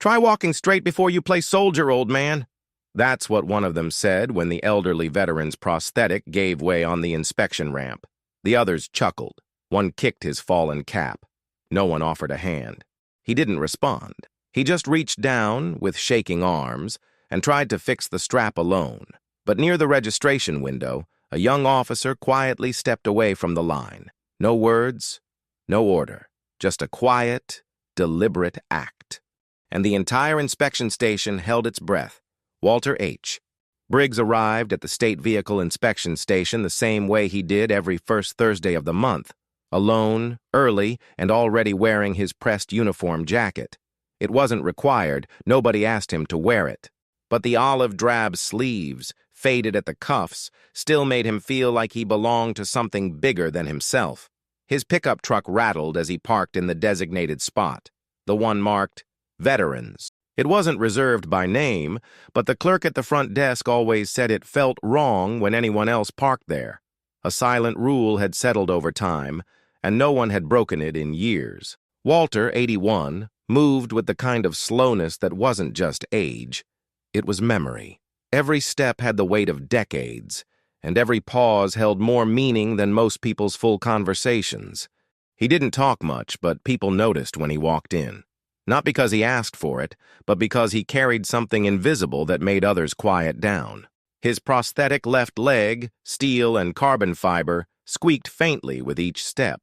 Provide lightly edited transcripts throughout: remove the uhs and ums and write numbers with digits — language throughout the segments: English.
Try walking straight before you play soldier, old man. That's what one of them said when the elderly veteran's prosthetic gave way on the inspection ramp. The others chuckled. One kicked his fallen cap. No one offered a hand. He didn't respond. He just reached down with shaking arms and tried to fix the strap alone. But near the registration window, a young officer quietly stepped away from the line. No words, no order, just a quiet, deliberate act. And the entire inspection station held its breath. Walter H. Briggs arrived at the State Vehicle Inspection Station the same way he did every first Thursday of the month, alone, early, and already wearing his pressed uniform jacket. It wasn't required, nobody asked him to wear it. But the olive-drab sleeves, faded at the cuffs, still made him feel like he belonged to something bigger than himself. His pickup truck rattled as he parked in the designated spot, the one marked Veterans. It wasn't reserved by name, but the clerk at the front desk always said it felt wrong when anyone else parked there. A silent rule had settled over time, and no one had broken it in years. Walter, 81, moved with the kind of slowness that wasn't just age. It was memory. Every step had the weight of decades, and every pause held more meaning than most people's full conversations. He didn't talk much, but people noticed when he walked in. Not because he asked for it, but because he carried something invisible that made others quiet down. His prosthetic left leg, steel and carbon fiber, squeaked faintly with each step.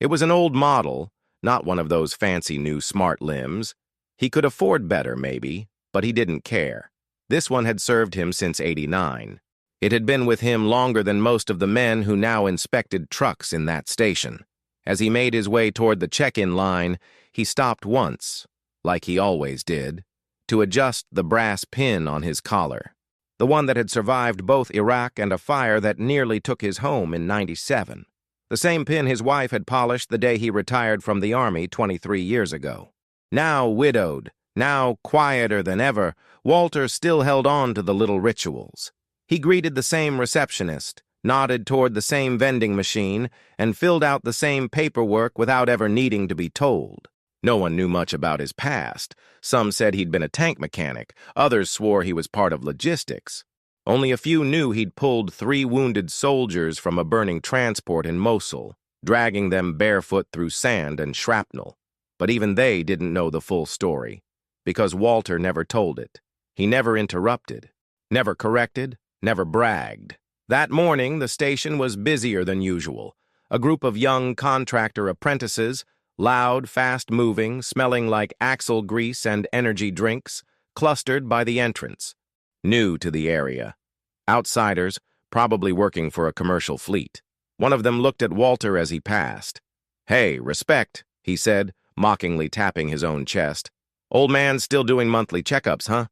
It was an old model, not one of those fancy new smart limbs. He could afford better, maybe, but he didn't care. This one had served him since '89. It had been with him longer than most of the men who now inspected trucks in that station. As he made his way toward the check-in line, he stopped once, like he always did, to adjust the brass pin on his collar, the one that had survived both Iraq and a fire that nearly took his home in '97. The same pin his wife had polished the day he retired from the Army 23 years ago. Now widowed, now quieter than ever, Walter still held on to the little rituals. He greeted the same receptionist, nodded toward the same vending machine, and filled out the same paperwork without ever needing to be told. No one knew much about his past. Some said he'd been a tank mechanic. Others swore he was part of logistics. Only a few knew he'd pulled 3 wounded soldiers from a burning transport in Mosul, dragging them barefoot through sand and shrapnel. But even they didn't know the full story, because Walter never told it. He never interrupted, never corrected, never bragged. That morning, the station was busier than usual. A group of young contractor apprentices, loud, fast-moving, smelling like axle grease and energy drinks, clustered by the entrance. New to the area. Outsiders, probably working for a commercial fleet. One of them looked at Walter as he passed. "Hey, respect," he said, mockingly tapping his own chest. "Old man still doing monthly checkups, huh?"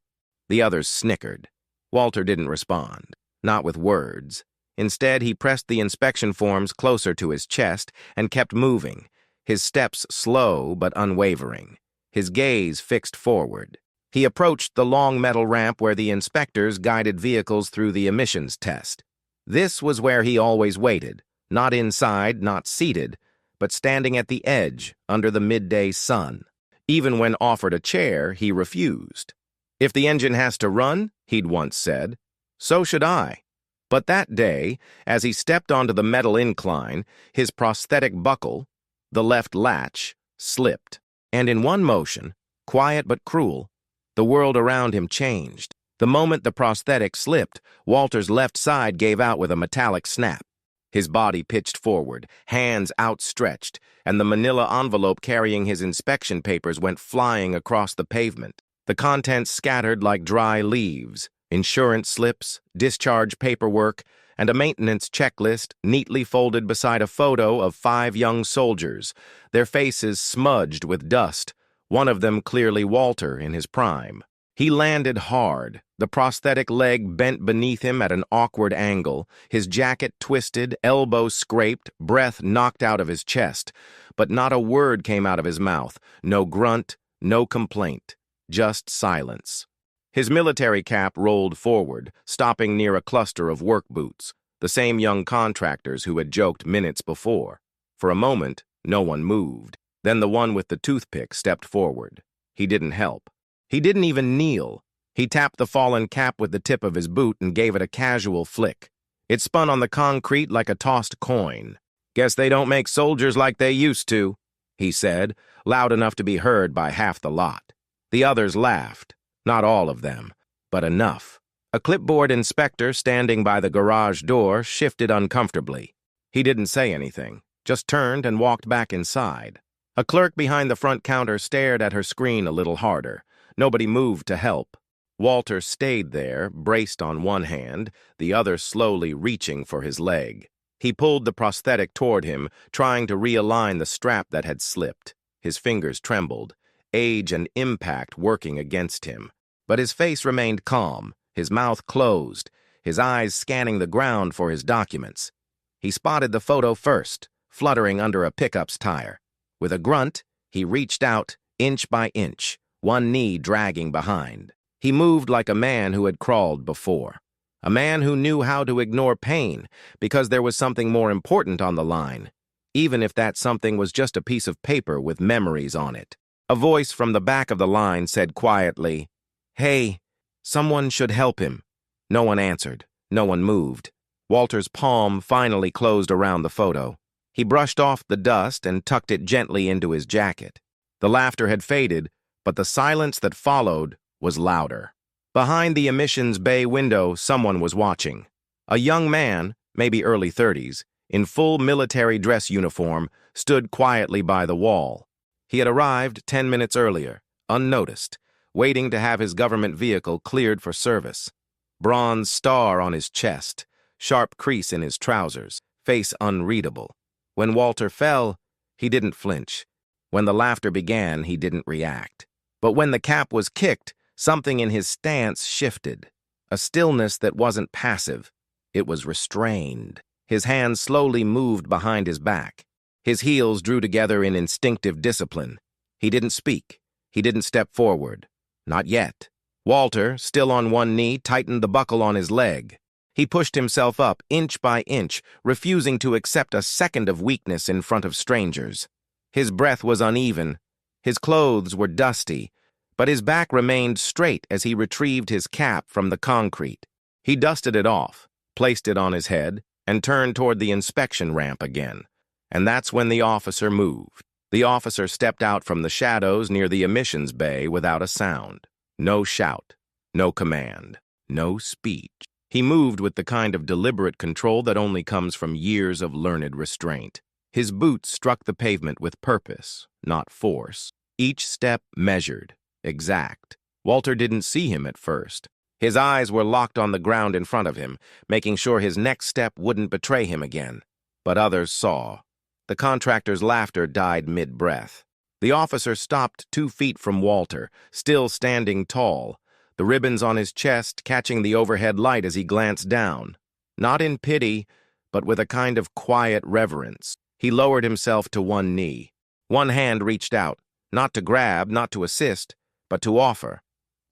The others snickered. Walter didn't respond, not with words. Instead, he pressed the inspection forms closer to his chest and kept moving, his steps slow but unwavering, his gaze fixed forward. He approached the long metal ramp where the inspectors guided vehicles through the emissions test. This was where he always waited, not inside, not seated, but standing at the edge under the midday sun. Even when offered a chair, he refused. "If the engine has to run," he'd once said, "so should I." But that day, as he stepped onto the metal incline, his prosthetic buckle, the left latch, slipped. And in one motion, quiet but cruel, the world around him changed. The moment the prosthetic slipped, Walter's left side gave out with a metallic snap. His body pitched forward, hands outstretched, and the manila envelope carrying his inspection papers went flying across the pavement. The contents scattered like dry leaves, insurance slips, discharge paperwork, and a maintenance checklist neatly folded beside a photo of 5 young soldiers, their faces smudged with dust, one of them clearly Walter in his prime. He landed hard, the prosthetic leg bent beneath him at an awkward angle, his jacket twisted, elbow scraped, breath knocked out of his chest. But not a word came out of his mouth, no grunt, no complaint, just silence. His military cap rolled forward, stopping near a cluster of work boots, the same young contractors who had joked minutes before. For a moment, no one moved. Then the one with the toothpick stepped forward. He didn't help. He didn't even kneel. He tapped the fallen cap with the tip of his boot and gave it a casual flick. It spun on the concrete like a tossed coin. "Guess they don't make soldiers like they used to," he said, loud enough to be heard by half the lot. The others laughed. Not all of them, but enough. A clipboard inspector standing by the garage door shifted uncomfortably. He didn't say anything, just turned and walked back inside. A clerk behind the front counter stared at her screen a little harder. Nobody moved to help. Walter stayed there, braced on one hand, the other slowly reaching for his leg. He pulled the prosthetic toward him, trying to realign the strap that had slipped. His fingers trembled, age and impact working against him. But his face remained calm, his mouth closed, his eyes scanning the ground for his documents. He spotted the photo first, fluttering under a pickup's tire. With a grunt, he reached out, inch by inch, one knee dragging behind. He moved like a man who had crawled before. A man who knew how to ignore pain because there was something more important on the line, even if that something was just a piece of paper with memories on it. A voice from the back of the line said quietly, "Hey, someone should help him." No one answered. No one moved. Walter's palm finally closed around the photo. He brushed off the dust and tucked it gently into his jacket. The laughter had faded, but the silence that followed was louder. Behind the emissions bay window, someone was watching. A young man, maybe early 30s, in full military dress uniform, stood quietly by the wall. He had arrived 10 minutes earlier, unnoticed, waiting to have his government vehicle cleared for service. Bronze star on his chest, sharp crease in his trousers, face unreadable. When Walter fell, he didn't flinch. When the laughter began, he didn't react. But when the cap was kicked, something in his stance shifted. A stillness that wasn't passive. It was restrained. His hands slowly moved behind his back. His heels drew together in instinctive discipline. He didn't speak. He didn't step forward. Not yet. Walter, still on one knee, tightened the buckle on his leg. He pushed himself up, inch by inch, refusing to accept a second of weakness in front of strangers. His breath was uneven. His clothes were dusty, but his back remained straight as he retrieved his cap from the concrete. He dusted it off, placed it on his head, and turned toward the inspection ramp again. And that's when the officer moved. The officer stepped out from the shadows near the emissions bay without a sound. No shout, no command, no speech. He moved with the kind of deliberate control that only comes from years of learned restraint. His boots struck the pavement with purpose, not force. Each step measured, exact. Walter didn't see him at first. His eyes were locked on the ground in front of him, making sure his next step wouldn't betray him again. But others saw. The contractor's laughter died mid-breath. The officer stopped 2 feet from Walter, still standing tall, the ribbons on his chest catching the overhead light as he glanced down. Not in pity, but with a kind of quiet reverence. He lowered himself to one knee. One hand reached out, not to grab, not to assist, but to offer.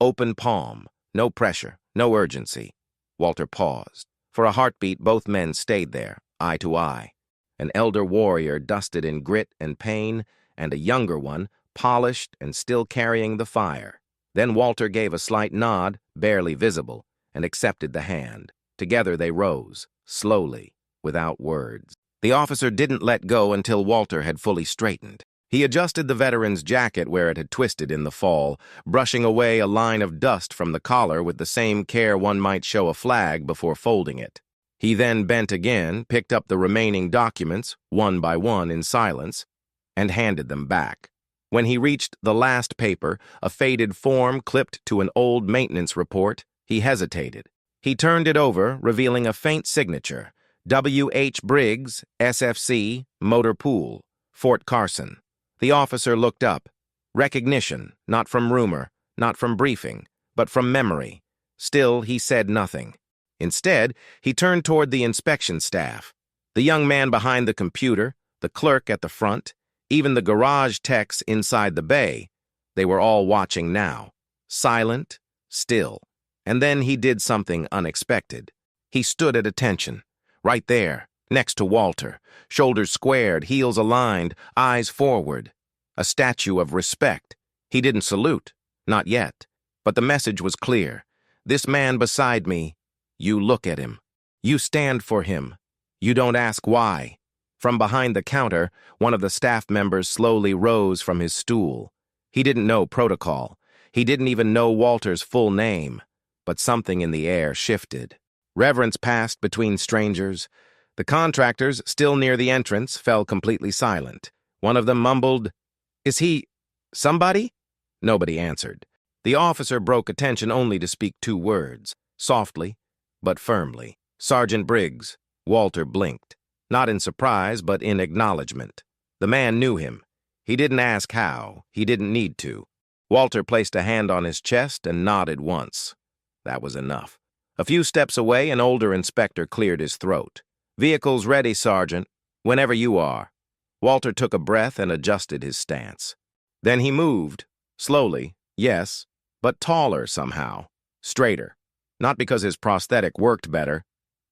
Open palm, no pressure, no urgency. Walter paused. For a heartbeat, both men stayed there, eye to eye. An elder warrior dusted in grit and pain, and a younger one, polished and still carrying the fire. Then Walter gave a slight nod, barely visible, and accepted the hand. Together they rose, slowly, without words. The officer didn't let go until Walter had fully straightened. He adjusted the veteran's jacket where it had twisted in the fall, brushing away a line of dust from the collar with the same care one might show a flag before folding it. He then bent again, picked up the remaining documents, one by one in silence, and handed them back. When he reached the last paper, a faded form clipped to an old maintenance report, he hesitated. He turned it over, revealing a faint signature, W.H. Briggs, SFC, Motor Pool, Fort Carson. The officer looked up. Recognition, not from rumor, not from briefing, but from memory. Still, he said nothing. Instead, he turned toward the inspection staff. The young man behind the computer, the clerk at the front, even the garage techs inside the bay. They were all watching now, silent, still. And then he did something unexpected. He stood at attention, right there, next to Walter, shoulders squared, heels aligned, eyes forward. A statue of respect. He didn't salute, not yet. But the message was clear. This man beside me, you look at him. You stand for him. You don't ask why. From behind the counter, one of the staff members slowly rose from his stool. He didn't know protocol. He didn't even know Walter's full name. But something in the air shifted. Reverence passed between strangers. The contractors, still near the entrance, fell completely silent. One of them mumbled, "Is he somebody?" Nobody answered. The officer broke attention only to speak 2 words, softly but firmly. "Sergeant Briggs." Walter blinked, not in surprise but in acknowledgement. The man knew him. He didn't ask how. He didn't need to. Walter placed a hand on his chest and nodded once. That was enough. A few steps away, an older inspector cleared his throat. "Vehicles ready, Sergeant. Whenever you are." Walter took a breath and adjusted his stance. Then he moved, slowly, yes, but taller somehow, straighter. Not because his prosthetic worked better,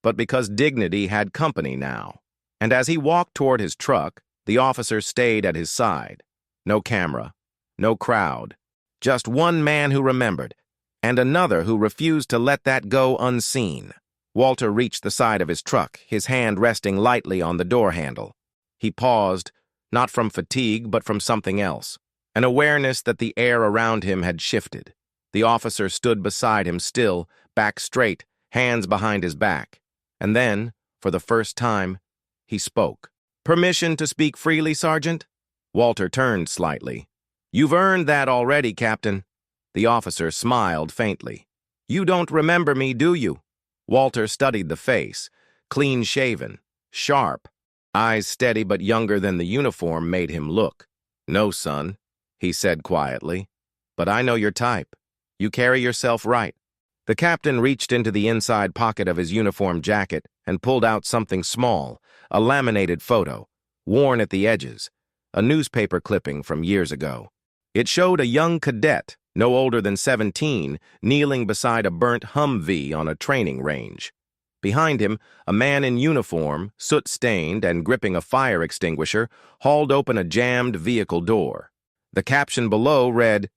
but because dignity had company now. And as he walked toward his truck, the officer stayed at his side. No camera, no crowd, just one man who remembered, and another who refused to let that go unseen. Walter reached the side of his truck, his hand resting lightly on the door handle. He paused, not from fatigue but from something else, an awareness that the air around him had shifted. The officer stood beside him still, back straight, hands behind his back. And then, for the first time, he spoke. "Permission to speak freely, Sergeant?" Walter turned slightly. "You've earned that already, Captain." The officer smiled faintly. "You don't remember me, do you?" Walter studied the face, clean-shaven, sharp, eyes steady but younger than the uniform made him look. "No, son," he said quietly, "but I know your type. You carry yourself right." The captain reached into the inside pocket of his uniform jacket and pulled out something small, a laminated photo, worn at the edges, a newspaper clipping from years ago. It showed a young cadet, no older than 17, kneeling beside a burnt Humvee on a training range. Behind him, a man in uniform, soot-stained and gripping a fire extinguisher, hauled open a jammed vehicle door. The caption below read,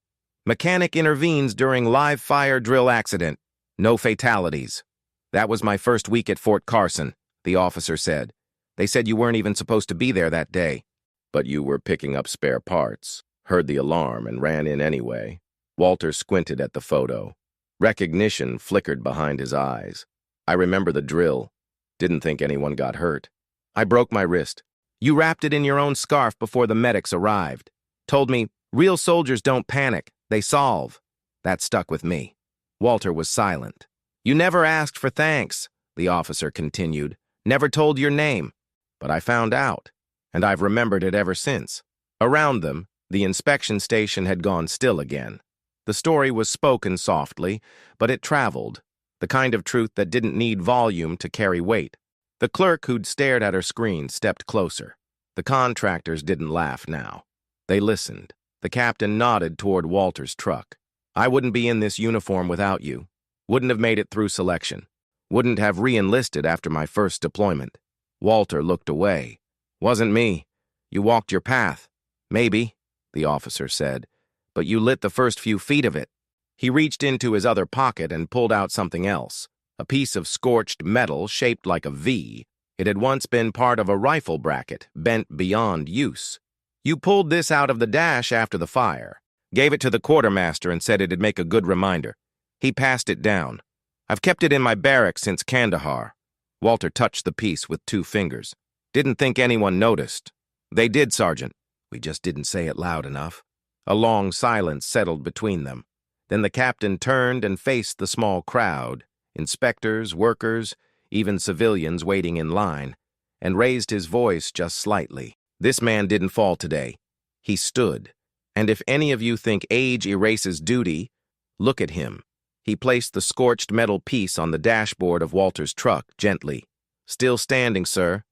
"Mechanic intervenes during live fire drill accident. No fatalities." "That was my first week at Fort Carson," the officer said. "They said you weren't even supposed to be there that day." "But you were picking up spare parts, heard the alarm, and ran in anyway." Walter squinted at the photo. Recognition flickered behind his eyes. "I remember the drill. Didn't think anyone got hurt. I broke my wrist. You wrapped it in your own scarf before the medics arrived. Told me, real soldiers don't panic, they solve." That stuck with me. Walter was silent. "You never asked for thanks," the officer continued. "Never told your name. But I found out, and I've remembered it ever since." Around them, the inspection station had gone still again. The story was spoken softly, but it traveled, the kind of truth that didn't need volume to carry weight. The clerk who'd stared at her screen stepped closer. The contractors didn't laugh now. They listened. The captain nodded toward Walter's truck. "I wouldn't be in this uniform without you. Wouldn't have made it through selection. Wouldn't have re-enlisted after my first deployment." Walter looked away. "Wasn't me. You walked your path. Maybe," the officer said, "but you lit the first few feet of it." He reached into his other pocket and pulled out something else, a piece of scorched metal shaped like a V. It had once been part of a rifle bracket, bent beyond use. "You pulled this out of the dash after the fire. Gave it to the quartermaster and said it'd make a good reminder. He passed it down. I've kept it in my barracks since Kandahar." Walter touched the piece with 2 fingers. "Didn't think anyone noticed." "They did, Sergeant. We just didn't say it loud enough." A long silence settled between them. Then the captain turned and faced the small crowd, inspectors, workers, even civilians waiting in line, and raised his voice just slightly. "This man didn't fall today. He stood. And if any of you think age erases duty, look at him." He placed the scorched metal piece on the dashboard of Walter's truck, gently. "Still standing, sir,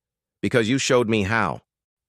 because you showed me how."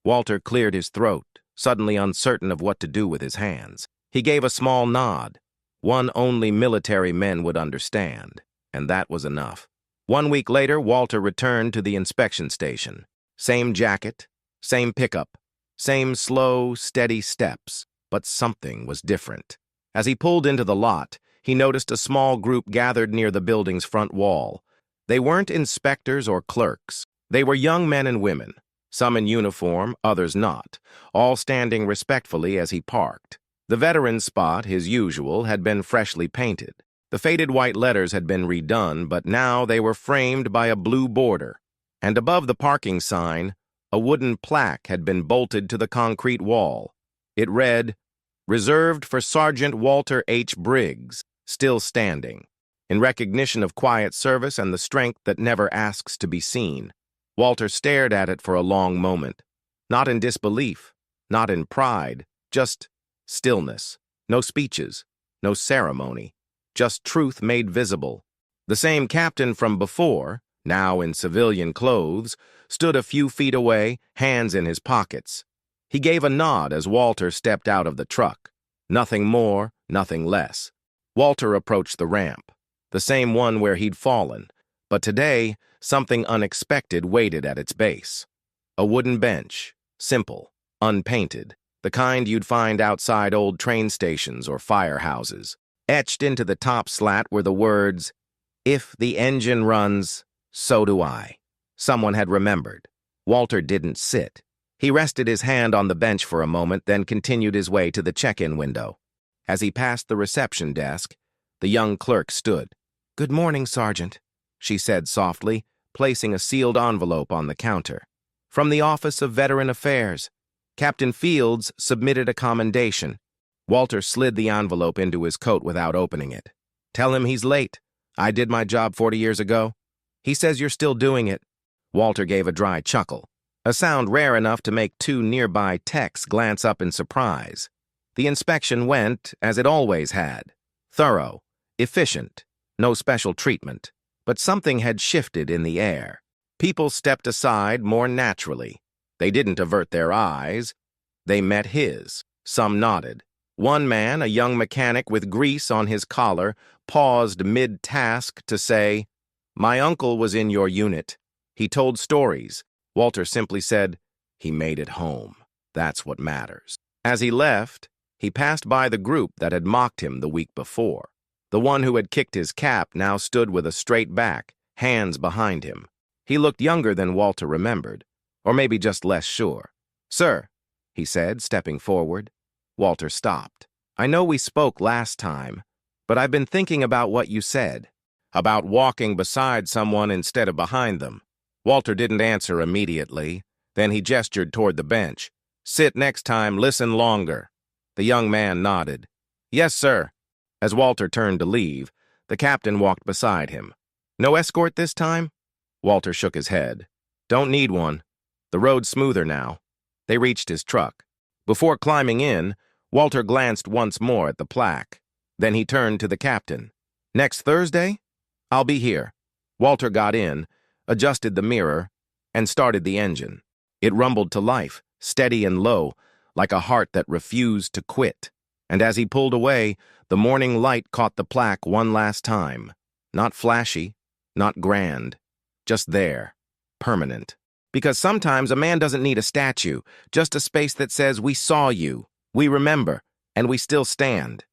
Walter cleared his throat, suddenly uncertain of what to do with his hands. He gave a small nod, one only military men would understand, and that was enough. 1 week later, Walter returned to the inspection station. Same jacket, same pickup, same slow, steady steps, but something was different. As he pulled into the lot, he noticed a small group gathered near the building's front wall. They weren't inspectors or clerks. They were young men and women, some in uniform, others not, all standing respectfully as he parked. The veteran's spot, his usual, had been freshly painted. The faded white letters had been redone, but now they were framed by a blue border. And above the parking sign, a wooden plaque had been bolted to the concrete wall. It read, "Reserved for Sergeant Walter H. Briggs, still standing," in recognition of quiet service and the strength that never asks to be seen. Walter stared at it for a long moment, not in disbelief, not in pride, just stillness. No speeches, no ceremony, just truth made visible. The same captain from before, now in civilian clothes, stood a few feet away, hands in his pockets. He gave a nod as Walter stepped out of the truck. Nothing more, nothing less. Walter approached the ramp, the same one where he'd fallen, but today something unexpected waited at its base. A wooden bench, simple, unpainted, the kind you'd find outside old train stations or firehouses. Etched into the top slat were the words, "If the engine runs, so do I." Someone had remembered. Walter didn't sit. He rested his hand on the bench for a moment, then continued his way to the check-in window. As he passed the reception desk, the young clerk stood. "Good morning, Sergeant," she said softly, placing a sealed envelope on the counter. "From the Office of Veteran Affairs. Captain Fields submitted a commendation." Walter slid the envelope into his coat without opening it. "Tell him he's late. I did my job 40 years ago. He says you're still doing it." Walter gave a dry chuckle, a sound rare enough to make two nearby techs glance up in surprise. The inspection went, as it always had. Thorough, efficient, no special treatment. But something had shifted in the air. People stepped aside more naturally. They didn't avert their eyes. They met his. Some nodded. One man, a young mechanic with grease on his collar, paused mid-task to say, "My uncle was in your unit. He told stories." Walter simply said, "He made it home. That's what matters." As he left, he passed by the group that had mocked him the week before. The one who had kicked his cap now stood with a straight back, hands behind him. He looked younger than Walter remembered, or maybe just less sure. "Sir," he said, stepping forward. Walter stopped. "I know we spoke last time, but I've been thinking about what you said, about walking beside someone instead of behind them." Walter didn't answer immediately. Then he gestured toward the bench. "Sit next time, listen longer." The young man nodded. "Yes, sir." As Walter turned to leave, the captain walked beside him. "No escort this time?" Walter shook his head. "Don't need one. The road's smoother now." They reached his truck. Before climbing in, Walter glanced once more at the plaque. Then he turned to the captain. "Next Thursday? I'll be here." Walter got in, adjusted the mirror, and started the engine. It rumbled to life, steady and low, like a heart that refused to quit. And as he pulled away, the morning light caught the plaque one last time. Not flashy, not grand, just there, permanent. Because sometimes a man doesn't need a statue, just a space that says, "We saw you, we remember, and we still stand."